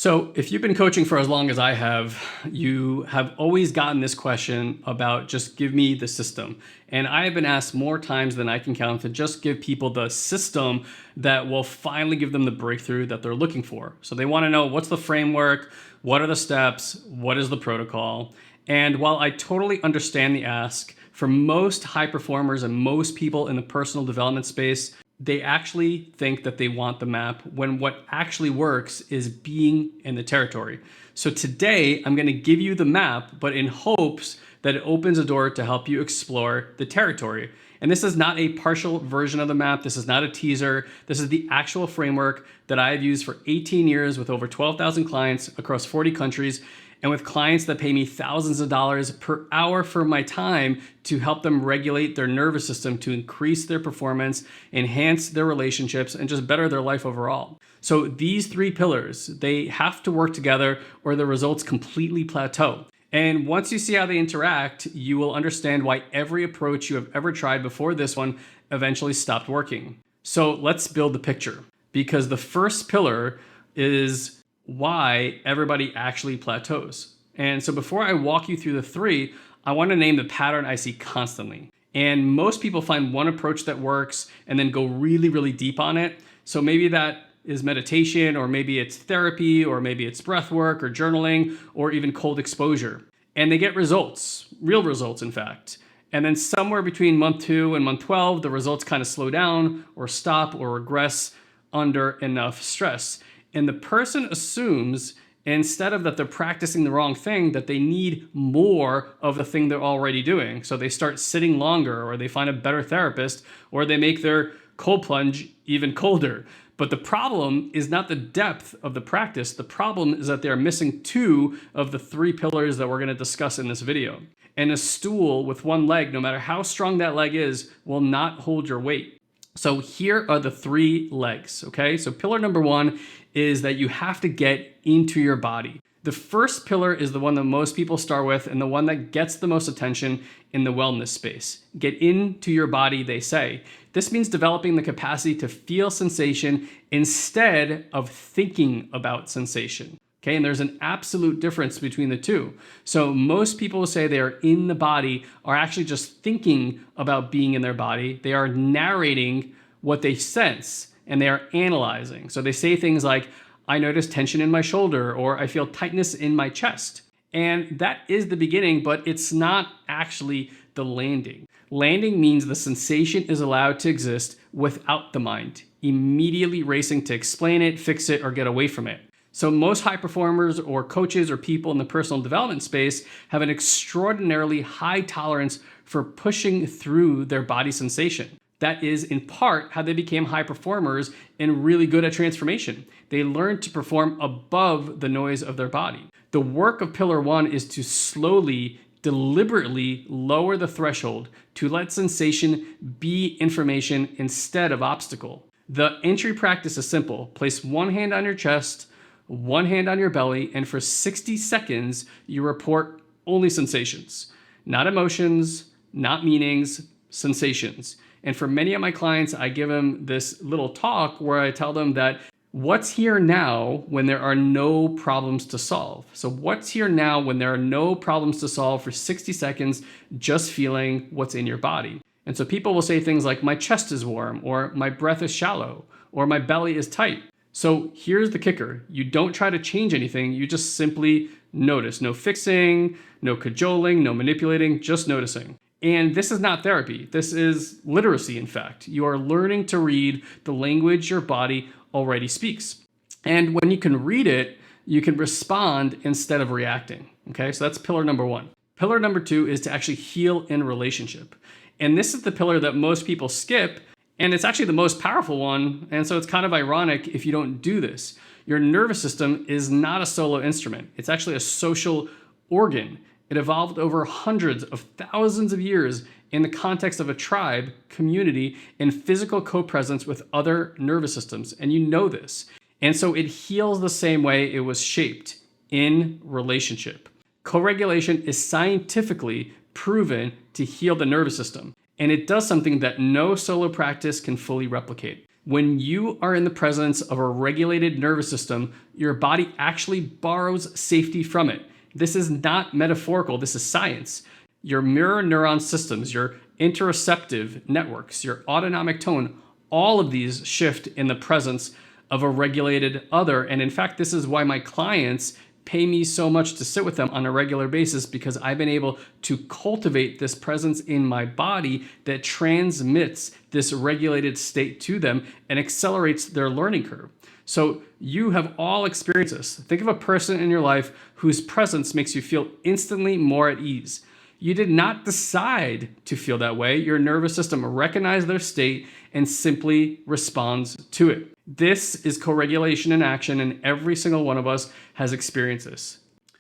So if you've been coaching for as long as I have, you have always gotten this question about just give me the system. And I have been asked more times than I can count to just give people the system that will finally give them the breakthrough that they're looking for. So they want to know what's the framework, what are the steps, what is the protocol? And while I totally understand the ask, for most high performers and most people in the personal development space, they actually think that they want the map when what actually works is being in the territory. So today I'm going to give you the map, but in hopes that it opens a door to help you explore the territory. And this is not a partial version of the map. This is not a teaser. This is the actual framework that I've used for 18 years with over 12,000 clients across 40 countries. And with clients that pay me thousands of dollars per hour for my time to help them regulate their nervous system to increase their performance, enhance their relationships, and just better their life overall. So these three pillars, they have to work together or the results completely plateau. And once you see how they interact, you will understand why every approach you have ever tried before this one eventually stopped working. So let's build the picture, because the first pillar is why everybody actually plateaus. And so before I walk you through the three, I want to name the pattern I see constantly. And most people find one approach that works and then go really, really deep on it. So maybe that is meditation, or maybe it's therapy, or maybe it's breath work or journaling, or even cold exposure. And they get results, real results, in fact. And then somewhere between month 2 and month 12, the results kind of slow down or stop or regress under enough stress. And the person assumes, instead of that they're practicing the wrong thing, that they need more of the thing they're already doing. So they start sitting longer, or they find a better therapist, or they make their cold plunge even colder. But the problem is not the depth of the practice. The problem is that they're missing 2 of the 3 pillars that we're going to discuss in this video. And a stool with one leg, no matter how strong that leg is, will not hold your weight. So here are the 3 legs, okay? So pillar number 1 is that you have to get into your body. The first pillar is the one that most people start with and the one that gets the most attention in the wellness space. Get into your body, they say. This means developing the capacity to feel sensation instead of thinking about sensation. Okay, and there's an absolute difference between the two. So most people who say they are in the body are actually just thinking about being in their body. They are narrating what they sense and they are analyzing. So they say things like, I notice tension in my shoulder, or I feel tightness in my chest. And that is the beginning, but it's not actually the landing. Landing means the sensation is allowed to exist without the mind, immediately racing to explain it, fix it, or get away from it. So most high performers or coaches or people in the personal development space have an extraordinarily high tolerance for pushing through their body sensation. That is in part how they became high performers and really good at transformation. They learned to perform above the noise of their body. The work of pillar 1 is to slowly, deliberately lower the threshold to let sensation be information instead of obstacle. The entry practice is simple. Place one hand on your chest, one hand on your belly, and for 60 seconds, you report only sensations. Not emotions, not meanings, sensations. And for many of my clients, I give them this little talk where I tell them that what's here now when there are no problems to solve? So what's here now when there are no problems to solve for 60 seconds, just feeling what's in your body? And so people will say things like, my chest is warm, or my breath is shallow, or my belly is tight. So here's the kicker. You don't try to change anything. You just simply notice. No fixing, no cajoling, no manipulating, just noticing. And this is not therapy. This is literacy, in fact. You are learning to read the language your body already speaks. And when you can read it, you can respond instead of reacting. Okay, so that's pillar number 1. Pillar number 2 is to actually heal in relationship. And this is the pillar that most people skip, and it's actually the most powerful one. And so it's kind of ironic if you don't do this. Your nervous system is not a solo instrument. It's actually a social organ. It evolved over hundreds of thousands of years in the context of a tribe, community, and physical co-presence with other nervous systems. And you know this. And so it heals the same way it was shaped, in relationship. Co-regulation is scientifically proven to heal the nervous system. And it does something that no solo practice can fully replicate. When you are in the presence of a regulated nervous system, your body actually borrows safety from it. This is not metaphorical, this is science. Your mirror neuron systems, your interoceptive networks, your autonomic tone, all of these shift in the presence of a regulated other. And in fact, this is why my clients pay me so much to sit with them on a regular basis, because I've been able to cultivate this presence in my body that transmits this regulated state to them and accelerates their learning curve. So you have all experienced this. Think of a person in your life whose presence makes you feel instantly more at ease. You did not decide to feel that way. Your nervous system recognized their state and simply responds to it. This is co-regulation in action, and every single one of us has experienced this.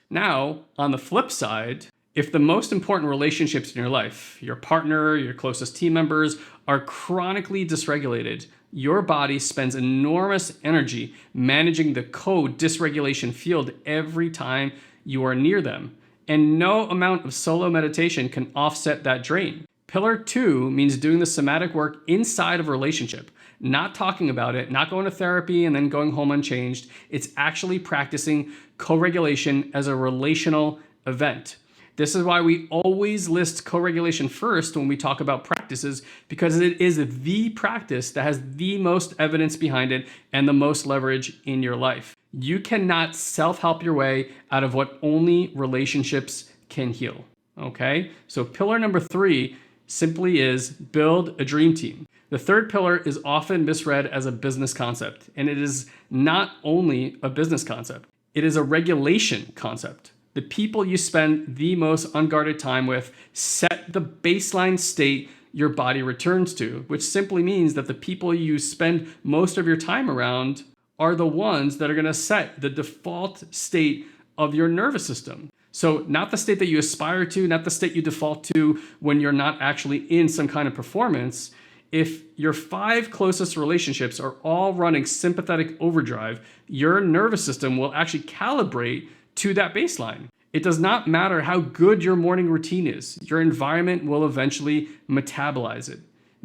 Now, on the flip side, if the most important relationships in your life, your partner, your closest team members, are chronically dysregulated, your body spends enormous energy managing the co-dysregulation field every time you are near them. And no amount of solo meditation can offset that drain. Pillar 2 means doing the somatic work inside of a relationship, not talking about it, not going to therapy and then going home unchanged. It's actually practicing co-regulation as a relational event. This is why we always list co-regulation first when we talk about practices, because it is the practice that has the most evidence behind it and the most leverage in your life. You cannot self-help your way out of what only relationships can heal, okay? So pillar number 3 simply is build a dream team. The third pillar is often misread as a business concept, and it is not only a business concept, it is a regulation concept. The people you spend the most unguarded time with set the baseline state your body returns to, which simply means that the people you spend most of your time around are the ones that are going to set the default state of your nervous system. So not the state that you aspire to, not the state you default to when you're not actually in some kind of performance. If your 5 closest relationships are all running sympathetic overdrive, your nervous system will actually calibrate to that baseline. It does not matter how good your morning routine is. Your environment will eventually metabolize it.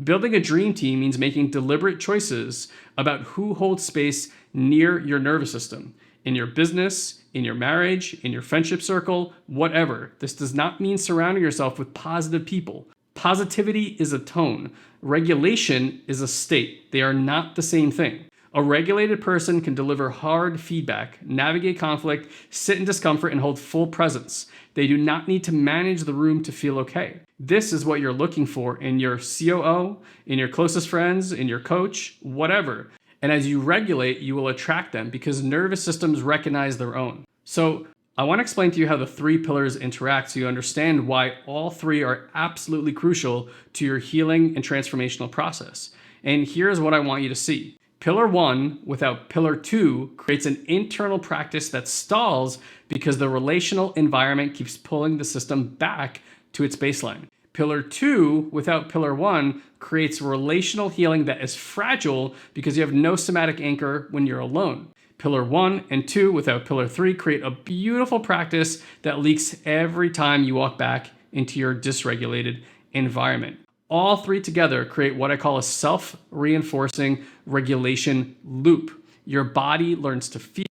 Building a dream team means making deliberate choices about who holds space near your nervous system. In your business, in your marriage, in your friendship circle, whatever. This does not mean surrounding yourself with positive people. Positivity is a tone. Regulation is a state. They are not the same thing. A regulated person can deliver hard feedback, navigate conflict, sit in discomfort, and hold full presence. They do not need to manage the room to feel okay. This is what you're looking for in your COO, in your closest friends, in your coach, whatever. And as you regulate, you will attract them because nervous systems recognize their own. So I want to explain to you how the 3 pillars interact so you understand why all 3 are absolutely crucial to your healing and transformational process. And here's what I want you to see. Pillar 1 without pillar 2 creates an internal practice that stalls because the relational environment keeps pulling the system back to its baseline. Pillar 2 without pillar 1 creates relational healing that is fragile because you have no somatic anchor when you're alone. Pillar 1 and 2 without pillar 3 create a beautiful practice that leaks every time you walk back into your dysregulated environment. All 3 together create what I call a self-reinforcing regulation loop. Your body learns to feel,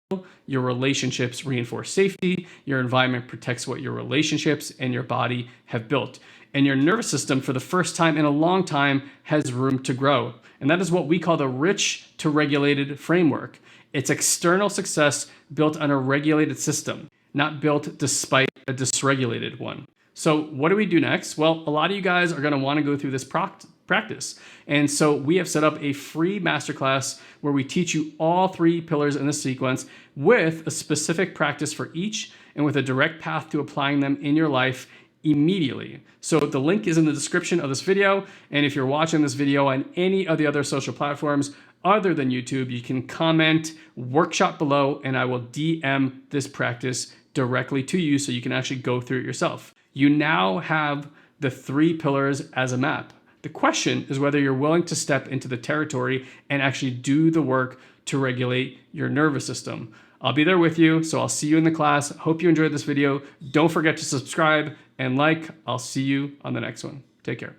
your relationships reinforce safety, your environment protects what your relationships and your body have built. And your nervous system, for the first time in a long time, has room to grow. And that is what we call the rich to regulated framework. It's external success built on a regulated system, not built despite a dysregulated one. So what do we do next? Well, a lot of you guys are going to want to go through this practice. And so we have set up a free masterclass where we teach you all 3 pillars in the sequence with a specific practice for each and with a direct path to applying them in your life immediately. So the link is in the description of this video. And if you're watching this video on any of the other social platforms other than YouTube, you can comment workshop below and I will DM this practice directly to you so you can actually go through it yourself. You now have the 3 pillars as a map. The question is whether you're willing to step into the territory and actually do the work to regulate your nervous system. I'll be there with you, so I'll see you in the class. Hope you enjoyed this video. Don't forget to subscribe and like. I'll see you on the next one. Take care.